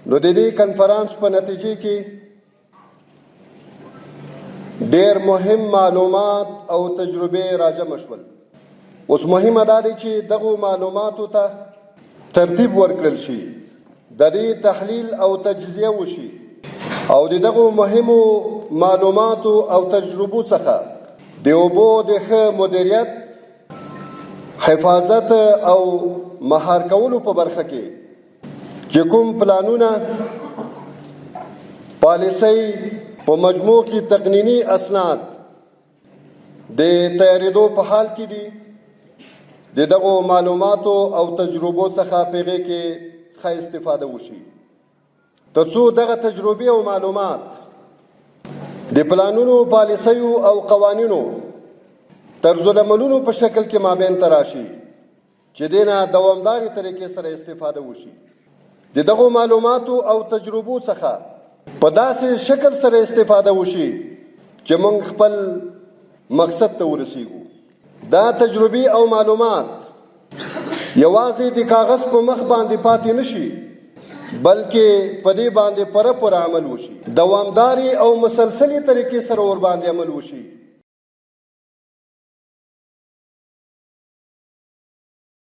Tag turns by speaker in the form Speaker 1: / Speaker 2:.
Speaker 1: نو د دې کنفرانس په نتیجې کې ډېر مهم معلومات او تجربې راجمع شول. اوس مهمه دا دی چې دغو معلوماتو ته ترتیب ورکړل شي، د دې تحلیل او تجزیه وشي او د دغو مهمو معلوماتو او تجربو څخه د اوبو د ښه مدیریت، حفاظت او مهار کولو په برخه کې چې کوم پلانونه، پالیسۍ په مجموع کې تقنینی اسناد د تیارېدو په حال کې دي، د دغو معلوماتو او تجربو څخه په هغې کې ښه استفاده وشي تر څو دغه تجربې او معلومات د پلانونو، پالیسیو او قوانینو طرز العملونو په شکل کې مابین ته راشي چې دې نه دوامدارې طریقې سره استفاده وشي. د دغو معلوماتو او تجربو څخه په داسې شکل سره استفاده وشي چې موږ خپل مقصد ته ورسیږو. دا تجربې او معلومات یوازې د کاغذ په مخ باندې پاتې نشي، بلکې په دې باندې پوره عمل وشي، دوامداري او مسلسلي طریقې سره ور باندې عمل وشي